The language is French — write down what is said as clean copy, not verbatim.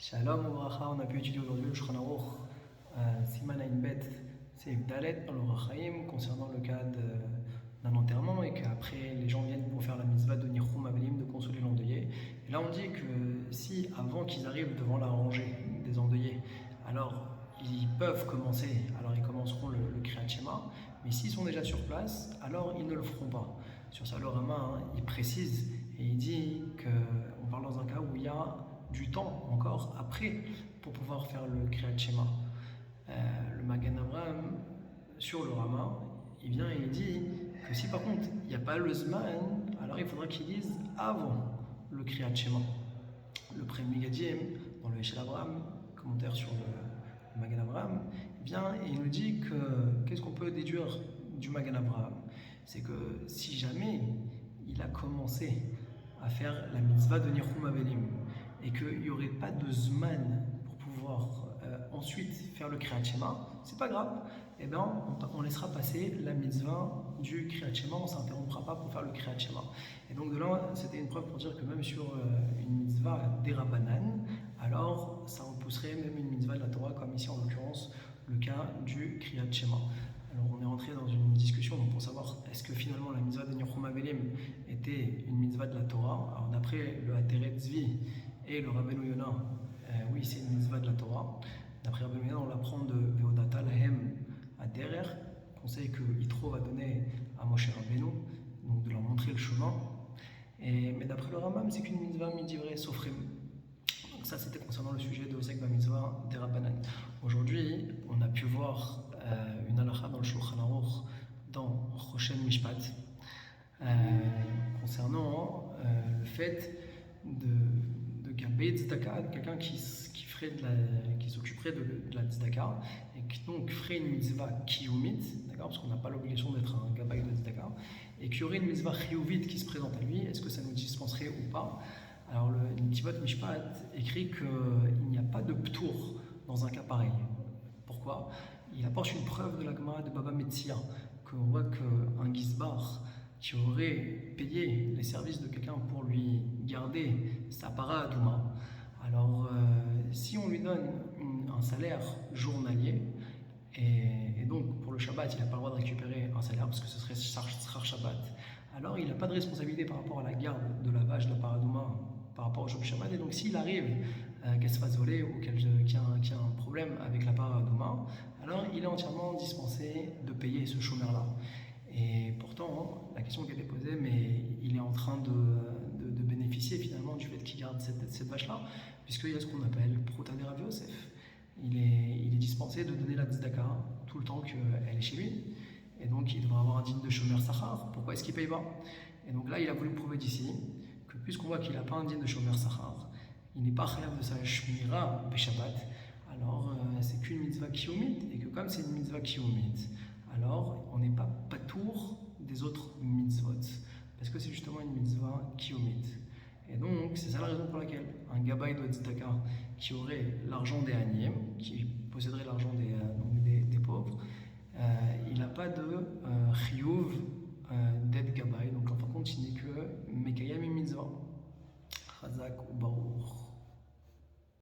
Shalom Ouvracha, on a pu étudier aujourd'hui le Shulchan Aruch, Siman Ayin Bet, Seif Dalet, dans le Rachaim, concernant le cas d'un enterrement et qu'après les gens viennent pour faire la mitzvah de Nichum Avelim, de consoler l'endeuillé. Et là on dit que si avant qu'ils arrivent devant la rangée des endeuillés, alors ils peuvent commencer, alors ils commenceront le Kriyat Shema, mais s'ils sont déjà sur place, alors ils ne le feront pas. Sur ça, le Rama, il précise et il dit qu'on parle dans un cas où il y a du temps encore après pour pouvoir faire le Kriyat Shema. Le Magen Avraham, sur le Rama, il vient et il dit que si par contre il n'y a pas le Zman, alors il faudra qu'il dise avant le Kriyat Shema. Le premier Gadim, dans le Eshel Avraham, commentaire sur le Magen Avraham, vient et il nous dit que qu'est-ce qu'on peut déduire du Magen Avraham? C'est que si jamais il a commencé à faire la mitzvah de Nichum Avelim et qu'il n'y aurait pas de Zman pour pouvoir ensuite faire le Kriyat Shema, c'est pas grave, et ben on laissera passer la mitzvah du Kriyat Shema, on ne s'interrompra pas pour faire le Kriyat Shema. Et donc de là, c'était une preuve pour dire que même sur une mitzvah d'Erabanan, alors ça repousserait même une mitzvah de la Torah, comme ici en l'occurrence le cas du Kriyat Shema. Alors on est rentré dans une discussion pour savoir est-ce que finalement la mitzvah de Nichum Avelim était une mitzvah de la Torah. Alors d'après le Hateret Zvi et le Rabbeinu Yonah, oui c'est une mitzvah de la Torah. D'après Rabbeinu Yonah, on l'apprend de Ve'odata lahem aderer, conseil que Yitro va donner à Moshe Rabbeinu, donc de leur montrer le chemin. Mais d'après le Rambam, c'est qu'une mitzvah midivrei sofrim. Donc ça c'était concernant le sujet de Osek Mitzvah des Rabbanan. Aujourd'hui, on a pu voir une halakha dans le Shulchan Aruch, dans Choshen Mishpat, concernant le fait de Gabé Tzedaka, quelqu'un qui s'occuperait de la Tzedaka et qui donc ferait une mitzvah kiyumit, d'accord, parce qu'on n'a pas l'obligation d'être un Gabay de Tzedaka, et qu'il y aurait une mitzvah chiyuvit qui se présente à lui, est-ce que ça nous dispenserait ou pas? Alors le Nitivot Mishpat écrit qu'il n'y a pas de ptour dans un cas pareil. Pourquoi? Il apporte une preuve de la Gemara de Baba Metzia, qu'on voit qu'un Gizbar qui aurait payé les services de quelqu'un pour lui garder sa para adouma, alors si on lui donne un salaire journalier, et donc pour le Shabbat il n'a pas le droit de récupérer un salaire parce que ce serait Srar Shabbat, alors il n'a pas de responsabilité par rapport à la garde de la vache de la para adouma par rapport au jour du Shabbat, et donc s'il arrive qu'elle se fasse voler ou qu'il y a un problème avec la para adouma, alors il est entièrement dispensé de payer ce chômeur-là. Et pourtant, la question qui a été posée, mais il est en train de bénéficier finalement du fait qu'il garde cette vache-là, puisqu'il y a ce qu'on appelle Prouta de Rav Yosef. Il est dispensé de donner la tzedaka tout le temps qu'elle est chez lui, et donc il devra avoir un digne de chômeur sachar. Pourquoi est-ce qu'il ne paye pas? Et donc là, il a voulu prouver d'ici que puisqu'on voit qu'il n'a pas un digne de chômeur sachar, il n'est pas chayav de sa shmira beshabbat, alors c'est qu'une mitzvah kiyumit, et que comme c'est une mitzvah kiyumit, alors on n'est pas patour des autres mitzvot, parce que c'est justement une mitzvah kiyumit. Et donc c'est ça la raison pour laquelle un gabay de tzedaka qui aurait l'argent des Aniyim, qui posséderait l'argent